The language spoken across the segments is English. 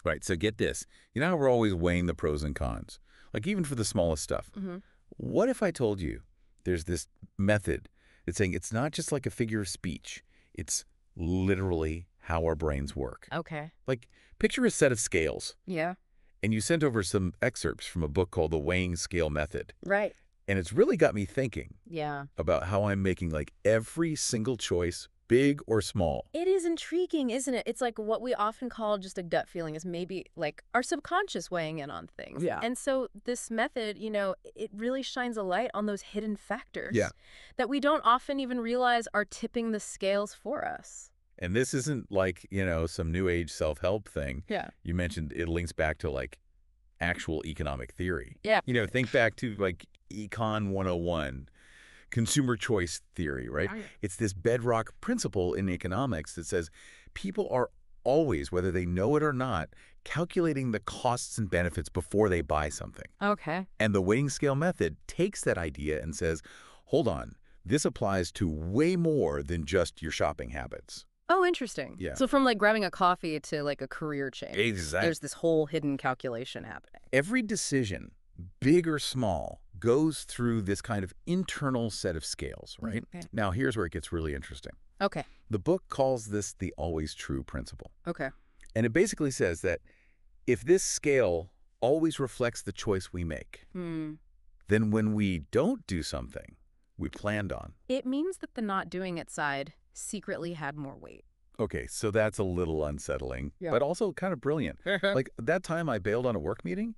Right. So get this. You know how we're always weighing the pros and cons, like even for the smallest stuff. Hmm. What if I told you there's this method that's saying it's not just like a figure of speech, it's literally how our brains work? Okay. Like, picture a set of scales, Yeah. and you sent over some excerpts from a book called The Weighing Scale Method. Right. And it's really got me thinking Yeah. about how I'm making like every single choice, big or small. It is intriguing, isn't it? It's like what we often call just a gut feeling is maybe like our subconscious weighing in on things. Yeah. And so this method, it really shines a light on those hidden factors Yeah. that we don't often even realize are tipping the scales for us. And this isn't like, some new age self-help thing. Yeah. You mentioned it links back to like actual economic theory. Yeah. Think back to like Econ 101, consumer choice theory, right? Oh, yeah. It's this bedrock principle in economics that says people are always, whether they know it or not, calculating the costs and benefits before they buy something. Okay. And the weighing scale method takes that idea and says, hold on, this applies to way more than just your shopping habits. Oh, interesting. Yeah. So from like grabbing a coffee to like a career change, Exactly. there's this whole hidden calculation happening. Every decision, big or small, goes through this kind of internal set of scales, right? Okay. Now, here's where it gets really interesting. Okay. The book calls this the always true principle. Okay. And it basically says that if this scale always reflects the choice we make, then when we don't do something we planned on. It means that the not doing it side secretly had more weight. Okay, so that's a little unsettling, Yeah. but also kind of brilliant. Like that time I bailed on a work meeting,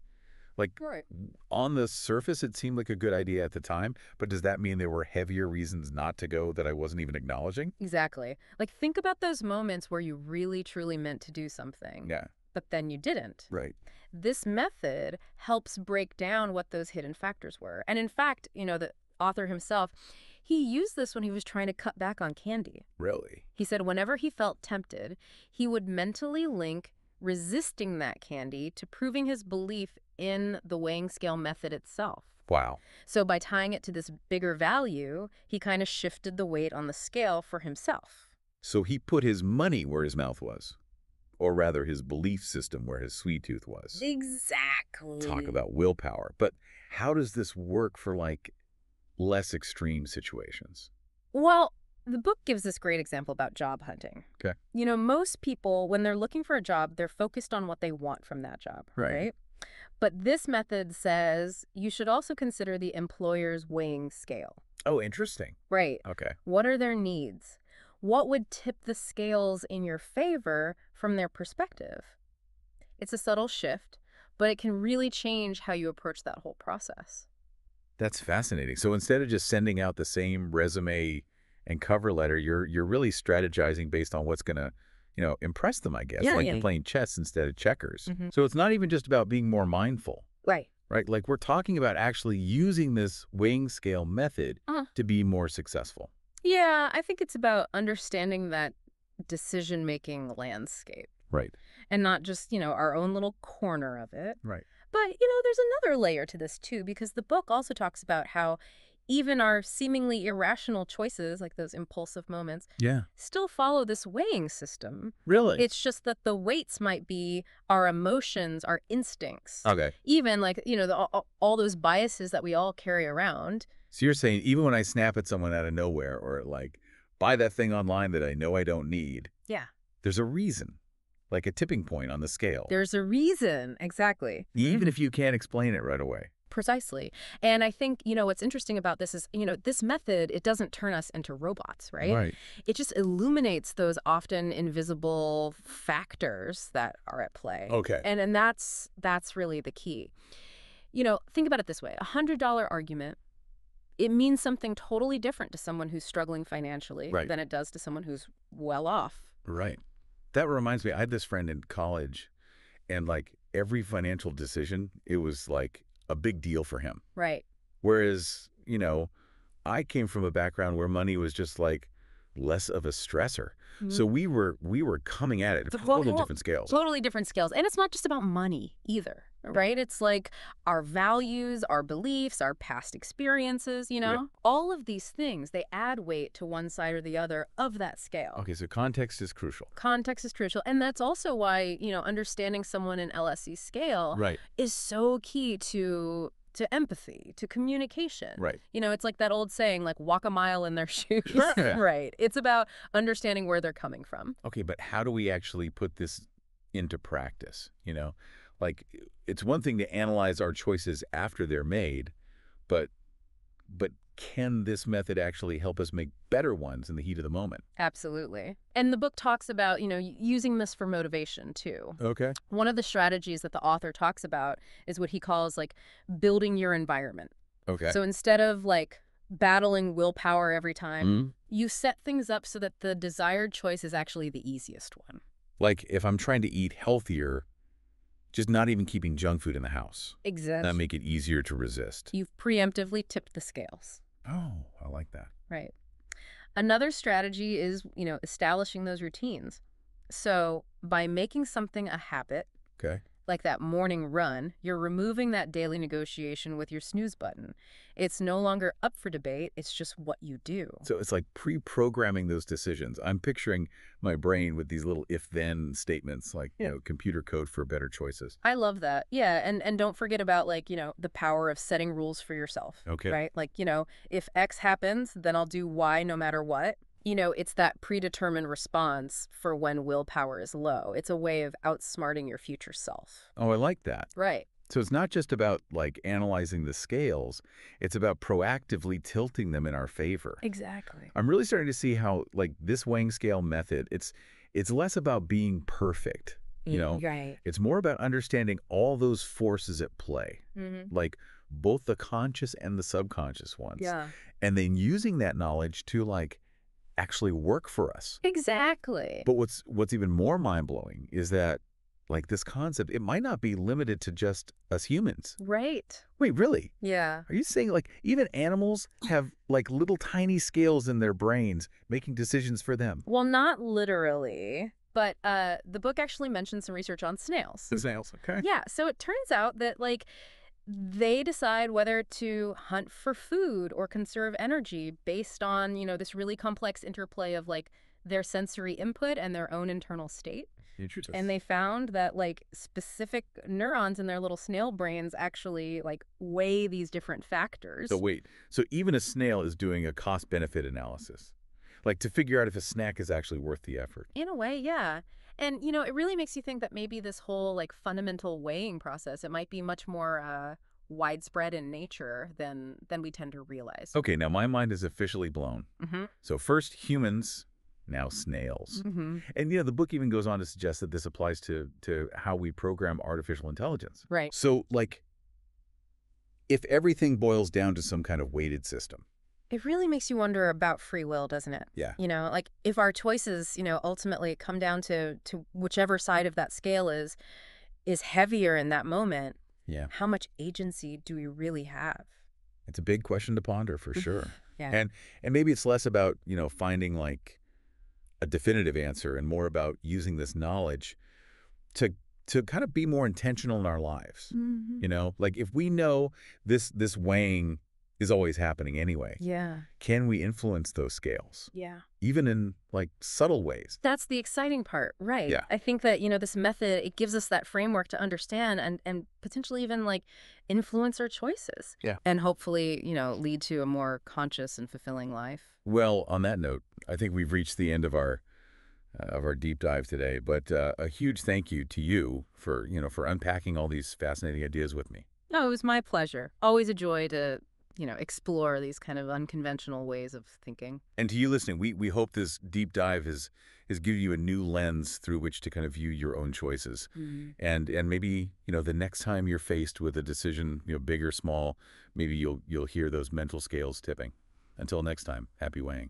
like Right. on the surface it seemed like a good idea at the time, but does that mean there were heavier reasons not to go that I wasn't even acknowledging? Exactly. Like think about those moments where you really truly meant to do something, Yeah, but then you didn't. right. This method helps break down what those hidden factors were. And in fact, the author himself, he used this when he was trying to cut back on candy. Really? He said whenever he felt tempted, he would mentally link resisting that candy to proving his belief in the weighing scale method itself. Wow. So by tying it to this bigger value, he kind of shifted the weight on the scale for himself. So he put his money where his mouth was, or rather his belief system where his sweet tooth was. Exactly. Talk about willpower. But how does this work for like less extreme situations? Well, the book gives this great example about job hunting. Okay. Most people, when they're looking for a job, they're focused on what they want from that job, Right. right? But this method says you should also consider the employer's weighing scale. Oh, interesting. Right. Okay. What are their needs? What would tip the scales in your favor from their perspective? It's a subtle shift, but it can really change how you approach that whole process. That's fascinating. So instead of just sending out the same resume and cover letter, you're really strategizing based on what's going to, impress them, I guess. Yeah, Like yeah. you're playing chess instead of checkers. Mhm. So it's not even just about being more mindful, Right. right? Like we're talking about actually using this weighing scale method Uh-huh. to be more successful. Yeah, I think it's about understanding that decision-making landscape Right. and not just, our own little corner of it. Right. But, there's another layer to this too, because the book also talks about how even our seemingly irrational choices, like those impulsive moments, Yeah. still follow this weighing system. Really? It's just that the weights might be our emotions, our instincts, Okay. even like, all those biases that we all carry around. So you're saying even when I snap at someone out of nowhere or like buy that thing online that I know I don't need, Yeah. there's a reason, like a tipping point on the scale, There's a reason. Exactly. even if you can't explain it right away. Precisely. And I think, what's interesting about this is, this method, it doesn't turn us into robots, right? Right. It just illuminates those often invisible factors that are at play. Okay. And that's really the key. Think about it this way. $100 argument, it means something totally different to someone who's struggling financially Right. than it does to someone who's well off. Right. That reminds me, I had this friend in college and like every financial decision, it was like a big deal for him. Right. Whereas, I came from a background where money was just like less of a stressor. So we were coming at it from total different scales. Totally different scales. And it's not just about money either, right? It's like our values, our beliefs, our past experiences, all of these things, they add weight to one side or the other of that scale. Okay, so context is crucial. Context is crucial. And that's also why, understanding someone in LSE scale is so key to empathy, to communication. Right. It's like that old saying, like, walk a mile in their shoes. Sure. Right. It's about understanding where they're coming from. Okay, but how do we actually put this into practice? Like, it's one thing to analyze our choices after they're made, but can this method actually help us make better ones in the heat of the moment? Absolutely. And the book talks about, using this for motivation too. Okay. One of the strategies that the author talks about is what he calls like building your environment. Okay. So instead of like battling willpower every time, you set things up so that the desired choice is actually the easiest one. Like if I'm trying to eat healthier, just not even keeping junk food in the house. Exactly. That make it easier to resist. You've preemptively tipped the scales. Oh, I like that. Right. Another strategy is, establishing those routines. So by making something a habit, like that morning run, you're removing that daily negotiation with your snooze button. It's no longer up for debate. It's just what you do. So it's like pre-programming those decisions. I'm picturing my brain with these little if-then statements, like, computer code for better choices. I love that. Yeah. And don't forget about, like, the power of setting rules for yourself. Okay. Right? Like, if X happens, then I'll do Y no matter what. It's that predetermined response for when willpower is low. It's a way of outsmarting your future self. Oh, I like that. Right. So it's not just about, like, analyzing the scales. It's about proactively tilting them in our favor. Exactly. I'm really starting to see how, like, this weighing scale method, it's less about being perfect, Right. It's more about understanding all those forces at play, like both the conscious and the subconscious ones. Yeah. And then using that knowledge to, like, actually work for us. Exactly. But what's even more mind-blowing is that, like, this concept, it might not be limited to just us humans. Right. Wait, really? Yeah. Are you saying, like, even animals have, like, little tiny scales in their brains making decisions for them? Well, not literally, but the book actually mentions some research on snails. The snails, okay. Yeah. So it turns out that, like, they decide whether to hunt for food or conserve energy based on, this really complex interplay of, like, their sensory input and their own internal state. Interesting. And they found that, like, specific neurons in their little snail brains actually, like, weigh these different factors. So wait, so even a snail is doing a cost-benefit analysis, like to figure out if a snack is actually worth the effort. In a way, yeah. And, it really makes you think that maybe this whole, like, fundamental weighing process, it might be much more widespread in nature than we tend to realize. Okay, now my mind is officially blown. So first humans, now snails. And, the book even goes on to suggest that this applies to how we program artificial intelligence. Right. So, like, if everything boils down to some kind of weighted system. It really makes you wonder about free will, doesn't it? Yeah. Like, if our choices, ultimately come down to whichever side of that scale is heavier in that moment, how much agency do we really have? It's a big question to ponder, for sure. Yeah. And maybe it's less about, finding, like, a definitive answer and more about using this knowledge to kind of be more intentional in our lives. Like, if we know this weighing is always happening anyway. Yeah. Can we influence those scales? Yeah. Even in, like, subtle ways. That's the exciting part, right? Yeah. I think that, this method, it gives us that framework to understand and potentially even, like, influence our choices. Yeah. And hopefully, lead to a more conscious and fulfilling life. Well, on that note, I think we've reached the end of our deep dive today, but a huge thank you to you for unpacking all these fascinating ideas with me. No, it was my pleasure. Always a joy to explore these kind of unconventional ways of thinking. And to you listening, we hope this deep dive has given you a new lens through which to kind of view your own choices. And maybe, the next time you're faced with a decision, big or small, maybe you'll hear those mental scales tipping. Until next time, happy weighing.